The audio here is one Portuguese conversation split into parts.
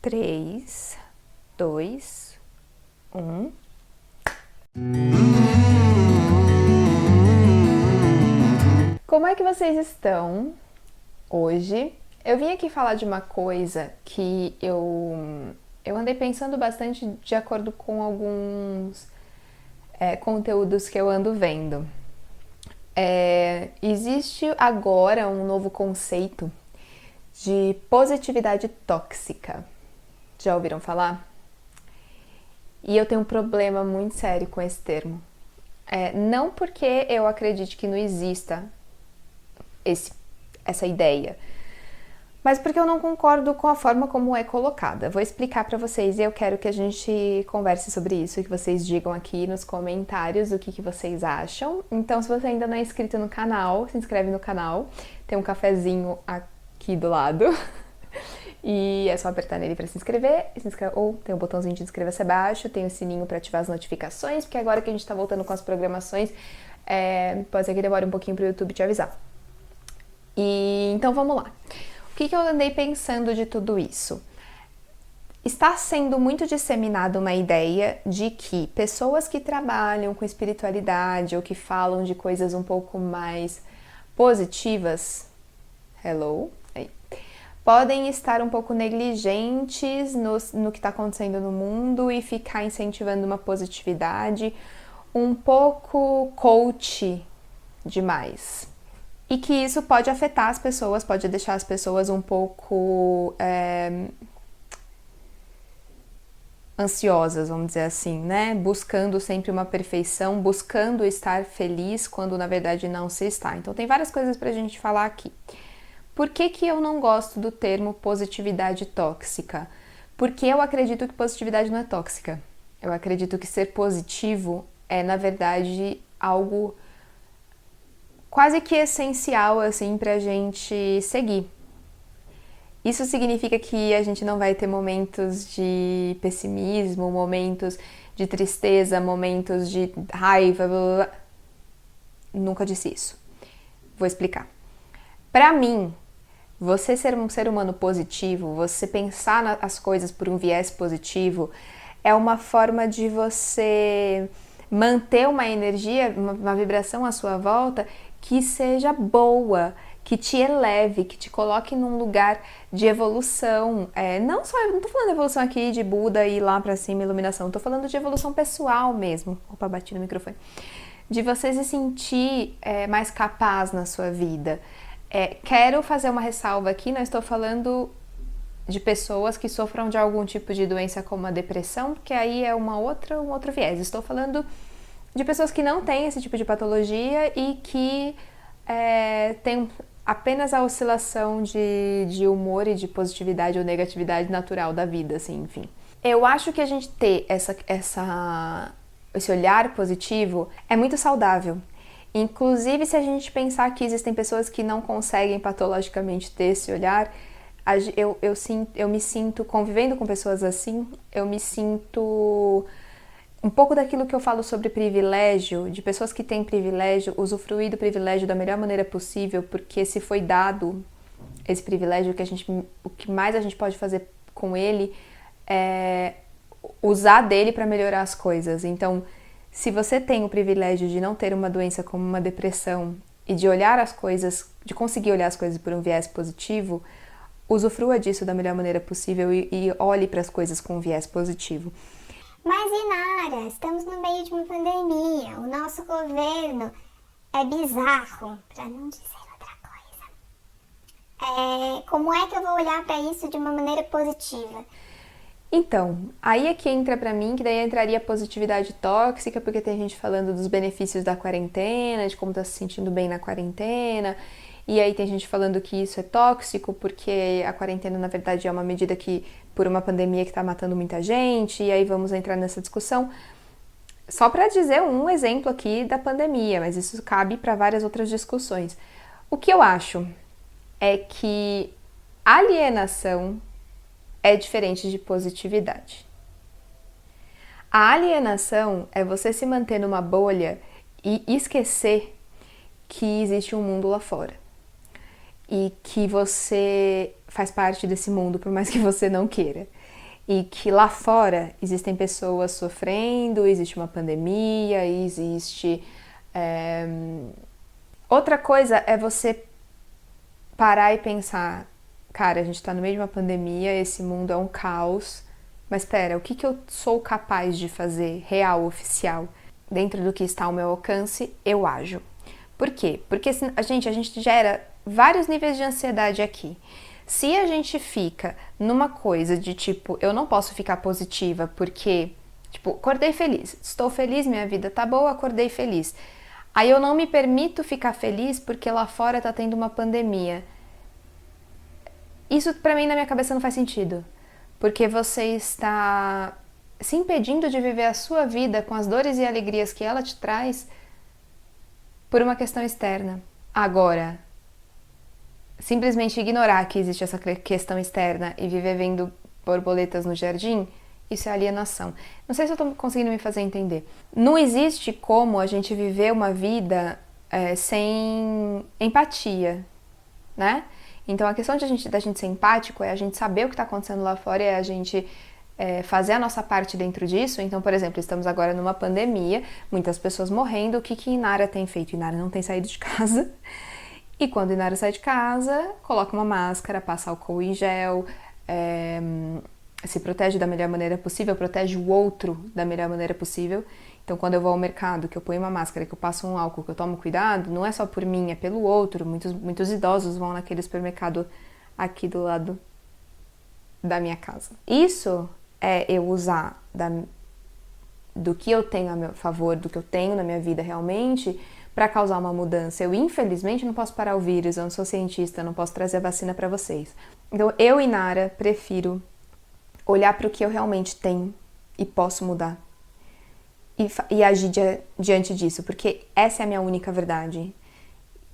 3, 2, 1. Como é que vocês estão hoje? Eu vim aqui falar de uma coisa que eu andei pensando bastante de acordo com alguns conteúdos que eu ando vendo. Existe agora um novo conceito de positividade tóxica. Já ouviram falar? E eu tenho um problema muito sério com esse termo. Não porque eu acredite que não exista essa ideia, mas porque eu não concordo com a forma como é colocada. Vou explicar pra vocês e eu quero que a gente converse sobre isso e que vocês digam aqui nos comentários o que vocês acham. Então, se você ainda não é inscrito no canal, se inscreve no canal. Tem um cafezinho aqui do lado. E é só apertar nele para se inscrever, ou tem o botãozinho de inscreva-se abaixo, tem o sininho para ativar as notificações, porque agora que a gente tá voltando com as programações, pode ser que demore um pouquinho pro YouTube te avisar. E então vamos lá. O que eu andei pensando de tudo isso? Está sendo muito disseminada uma ideia de que pessoas que trabalham com espiritualidade ou que falam de coisas um pouco mais positivas, podem estar um pouco negligentes no que está acontecendo no mundo e ficar incentivando uma positividade um pouco coach demais. E que isso pode afetar as pessoas, pode deixar as pessoas um pouco ansiosas, vamos dizer assim, né? Buscando sempre uma perfeição, buscando estar feliz quando na verdade não se está. Então tem várias coisas pra gente falar aqui. Por que eu não gosto do termo positividade tóxica? Porque eu acredito que positividade não é tóxica. Eu acredito que ser positivo é, na verdade, algo quase que essencial, assim, pra gente seguir. Isso significa que a gente não vai ter momentos de pessimismo, momentos de tristeza, momentos de raiva, blá, blá, blá. Nunca disse isso. Vou explicar. Pra mim, você ser um ser humano positivo, você pensar as coisas por um viés positivo, é uma forma de você manter uma energia, uma vibração à sua volta que seja boa, que te eleve, que te coloque num lugar de evolução. Não tô falando de evolução aqui de Buda e ir lá pra cima, iluminação, tô falando de evolução pessoal mesmo. Opa, bati no microfone. De você se sentir mais capaz na sua vida. Quero fazer uma ressalva aqui, não estou falando de pessoas que sofram de algum tipo de doença como a depressão, porque aí é um outro viés. Estou falando de pessoas que não têm esse tipo de patologia e que têm apenas a oscilação de humor e de positividade ou negatividade natural da vida, assim, enfim. Eu acho que a gente ter esse olhar positivo é muito saudável. Inclusive, se a gente pensar que existem pessoas que não conseguem patologicamente ter esse olhar, eu me sinto, convivendo com pessoas assim, eu me sinto um pouco daquilo que eu falo sobre privilégio, de pessoas que têm privilégio, usufruir do privilégio da melhor maneira possível, porque se foi dado esse privilégio, o que mais a gente pode fazer com ele é usar dele para melhorar as coisas. Então, se você tem o privilégio de não ter uma doença como uma depressão e de olhar as coisas, de conseguir olhar as coisas por um viés positivo, usufrua disso da melhor maneira possível e olhe para as coisas com um viés positivo. Mas Inara, estamos no meio de uma pandemia, o nosso governo é bizarro, para não dizer outra coisa. Como é que eu vou olhar para isso de uma maneira positiva? Então, aí é que entra pra mim, que daí entraria a positividade tóxica, porque tem gente falando dos benefícios da quarentena, de como tá se sentindo bem na quarentena, e aí tem gente falando que isso é tóxico, porque a quarentena, na verdade, é uma medida por uma pandemia que tá matando muita gente, e aí vamos entrar nessa discussão. Só pra dizer um exemplo aqui da pandemia, mas isso cabe para várias outras discussões. O que eu acho é que alienação é diferente de positividade. A alienação é você se manter numa bolha e esquecer que existe um mundo lá fora. E que você faz parte desse mundo, por mais que você não queira. e que lá fora existem pessoas sofrendo, existe uma pandemia, existe... Outra coisa é você parar e pensar, cara, a gente tá no meio de uma pandemia, esse mundo é um caos, mas espera, o que eu sou capaz de fazer real, oficial, dentro do que está ao meu alcance, eu ajo. Por quê? Porque a gente gera vários níveis de ansiedade aqui. Se a gente fica numa coisa de tipo, eu não posso ficar positiva porque, tipo, acordei feliz, estou feliz, minha vida tá boa, acordei feliz. Aí eu não me permito ficar feliz porque lá fora tá tendo uma pandemia. Isso pra mim na minha cabeça não faz sentido. Porque você está se impedindo de viver a sua vida com as dores e alegrias que ela te traz por uma questão externa. Agora, simplesmente ignorar que existe essa questão externa e viver vendo borboletas no jardim, isso é alienação. Não sei se eu estou conseguindo me fazer entender. Não existe como a gente viver uma vida sem empatia, né? Então a questão da gente ser empático é a gente saber o que está acontecendo lá fora, é a gente fazer a nossa parte dentro disso. Então, por exemplo, estamos agora numa pandemia, muitas pessoas morrendo. O que Inara tem feito? Inara não tem saído de casa. E quando Inara sai de casa, coloca uma máscara, passa álcool em gel, se protege da melhor maneira possível, protege o outro da melhor maneira possível. Então, quando eu vou ao mercado, que eu ponho uma máscara, que eu passo um álcool, que eu tomo cuidado, não é só por mim, é pelo outro. Muitos idosos vão naquele supermercado aqui do lado da minha casa. Isso é eu usar do que eu tenho a meu favor, do que eu tenho na minha vida realmente, para causar uma mudança. Eu, infelizmente, não posso parar o vírus, eu não sou cientista, eu não posso trazer a vacina para vocês. Então, eu e Nara prefiro olhar para o que eu realmente tenho e posso mudar. E agir diante disso, porque essa é a minha única verdade.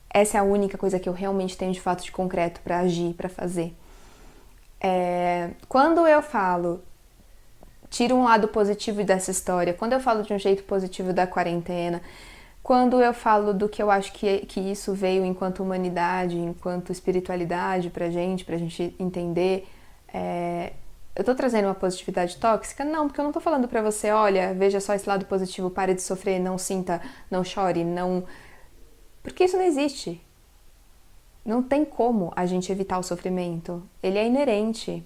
Essa é a única coisa que eu realmente tenho de fato de concreto para agir, para fazer. Quando eu falo, tiro um lado positivo dessa história, quando eu falo de um jeito positivo da quarentena, quando eu falo do que eu acho que isso veio enquanto humanidade, enquanto espiritualidade pra gente entender, eu tô trazendo uma positividade tóxica? Não, porque eu não tô falando pra você, olha, veja só esse lado positivo, pare de sofrer, não sinta, não chore, não... Porque isso não existe. Não tem como a gente evitar o sofrimento. Ele é inerente.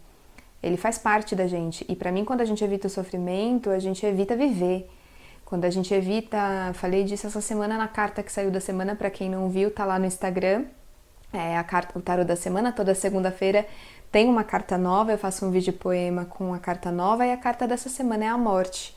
Ele faz parte da gente. E pra mim, quando a gente evita o sofrimento, a gente evita viver. Quando a gente evita... Falei disso essa semana na carta que saiu da semana, pra quem não viu, tá lá no Instagram. O tarot da semana, toda segunda-feira tem uma carta nova, eu faço um vídeo poema com a carta nova, e a carta dessa semana é a morte.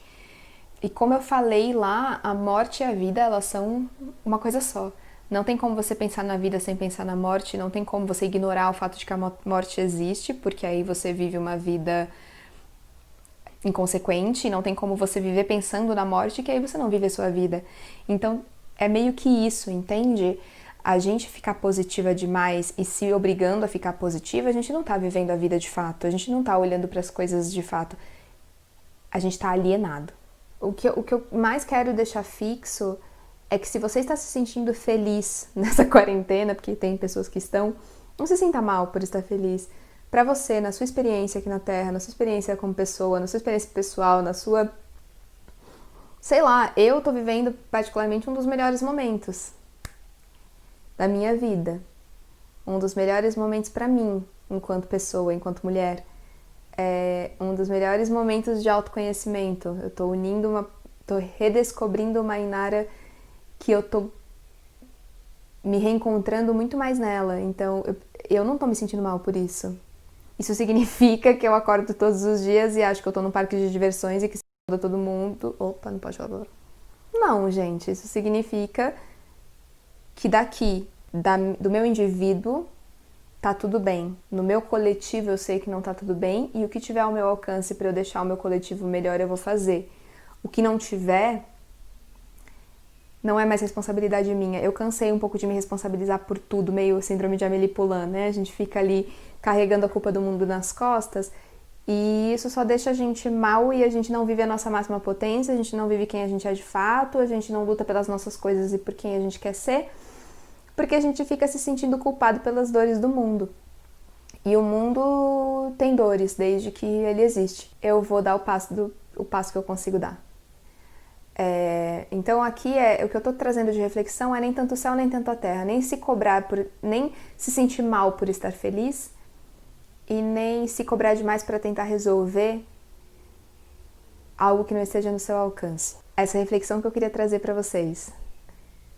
E como eu falei lá, a morte e a vida, elas são uma coisa só. Não tem como você pensar na vida sem pensar na morte, não tem como você ignorar o fato de que a morte existe, porque aí você vive uma vida inconsequente, não tem como você viver pensando na morte, que aí você não vive a sua vida. Então, é meio que isso, entende? A gente ficar positiva demais e se obrigando a ficar positiva, a gente não tá vivendo a vida de fato, a gente não tá olhando para as coisas de fato, a gente tá alienado. O que eu mais quero deixar fixo é que se você está se sentindo feliz nessa quarentena, porque tem pessoas que estão, não se sinta mal por estar feliz. Pra você, na sua experiência aqui na Terra, na sua experiência como pessoa, na sua experiência pessoal, na sua... Sei lá, eu tô vivendo particularmente um dos melhores momentos da minha vida. Um dos melhores momentos pra mim, enquanto pessoa, enquanto mulher. É um dos melhores momentos de autoconhecimento. Eu tô tô redescobrindo uma Inara que eu tô me reencontrando muito mais nela. Então, eu não tô me sentindo mal por isso. Isso significa que eu acordo todos os dias e acho que eu tô num parque de diversões e que se todo mundo... Opa, não pode falar agora. Não, gente, isso significa que daqui, do meu indivíduo, tá tudo bem. No meu coletivo eu sei que não tá tudo bem e o que tiver ao meu alcance para eu deixar o meu coletivo melhor eu vou fazer. O que não tiver, não é mais responsabilidade minha. Eu cansei um pouco de me responsabilizar por tudo, meio síndrome de Amélie Poulain, né? A gente fica ali carregando a culpa do mundo nas costas e isso só deixa a gente mal e a gente não vive a nossa máxima potência, a gente não vive quem a gente é de fato, a gente não luta pelas nossas coisas e por quem a gente quer ser, porque a gente fica se sentindo culpado pelas dores do mundo. E o mundo tem dores desde que ele existe. Eu vou dar o passo que eu consigo dar. Então aqui o que eu tô trazendo de reflexão é nem tanto o céu, nem tanto a terra. Nem se cobrar, nem se sentir mal por estar feliz e nem se cobrar demais para tentar resolver algo que não esteja no seu alcance. Essa reflexão que eu queria trazer para vocês.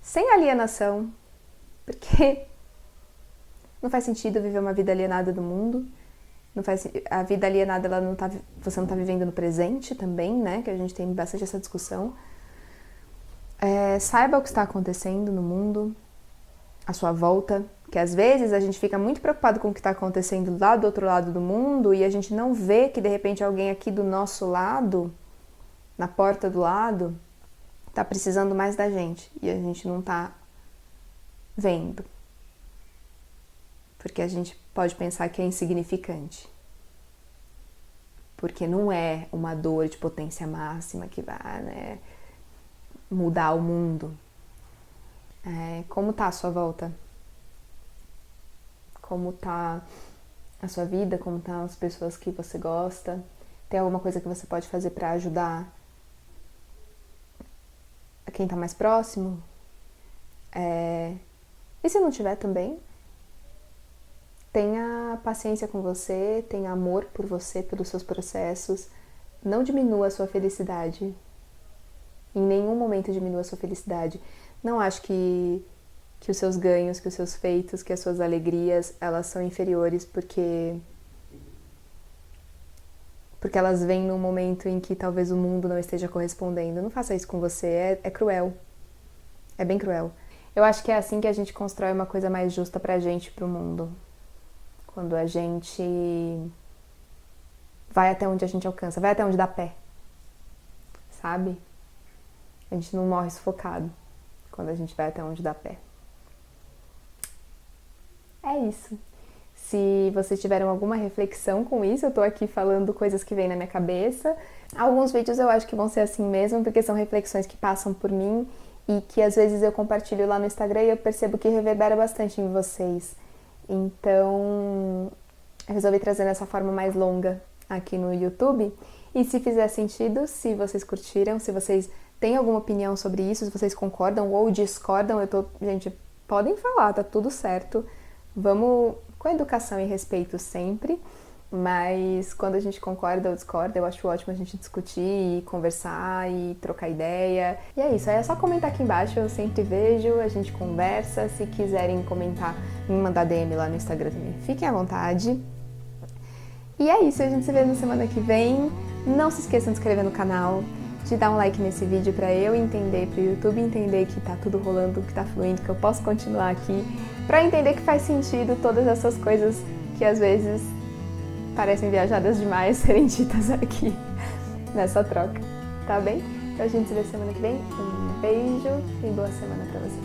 Sem alienação, porque não faz sentido viver uma vida alienada do mundo. A vida alienada, você não tá vivendo no presente também, né? Que a gente tem bastante essa discussão. Saiba o que está acontecendo no mundo, à sua volta, que às vezes a gente fica muito preocupado com o que está acontecendo lá do outro lado do mundo e a gente não vê que de repente alguém aqui do nosso lado, na porta do lado, está precisando mais da gente e a gente não está vendo. Porque a gente pode pensar que é insignificante. Porque não é uma dor de potência máxima que vai, né, mudar o mundo. Como tá a sua volta? Como tá a sua vida? Como tá as pessoas que você gosta? Tem alguma coisa que você pode fazer para ajudar quem tá mais próximo? E se não tiver também, tenha paciência com você, tenha amor por você, pelos seus processos. Não diminua a sua felicidade. Em nenhum momento diminua a sua felicidade. Não acho que os seus ganhos, que os seus feitos, que as suas alegrias, elas são inferiores porque elas vêm num momento em que talvez o mundo não esteja correspondendo. Não faça isso com você, é cruel. É bem cruel. Eu acho que é assim que a gente constrói uma coisa mais justa pra gente e pro mundo. Quando a gente vai até onde a gente alcança, vai até onde dá pé, sabe? A gente não morre sufocado quando a gente vai até onde dá pé. É isso. Se vocês tiveram alguma reflexão com isso, eu tô aqui falando coisas que vêm na minha cabeça. Alguns vídeos eu acho que vão ser assim mesmo, porque são reflexões que passam por mim e que às vezes eu compartilho lá no Instagram e eu percebo que reverbera bastante em vocês. Então, eu resolvi trazer dessa forma mais longa aqui no YouTube. E se fizer sentido, se vocês curtiram, se vocês têm alguma opinião sobre isso, se vocês concordam ou discordam, gente, podem falar, tá tudo certo. Vamos com educação e respeito sempre, mas quando a gente concorda ou discorda, eu acho ótimo a gente discutir e conversar e trocar ideia. E é isso, aí é só comentar aqui embaixo, eu sempre vejo, a gente conversa. Se quiserem comentar, me mandar DM lá no Instagram também, fiquem à vontade. E é isso, a gente se vê na semana que vem. Não se esqueçam de se inscrever no canal, de dar um like nesse vídeo pra eu entender, pro YouTube entender que tá tudo rolando, que tá fluindo, que eu posso continuar aqui, pra entender que faz sentido todas essas coisas que às vezes parecem viajadas demais serem ditas aqui nessa troca, tá bem? Então a gente se vê semana que vem. Um beijo e boa semana pra vocês.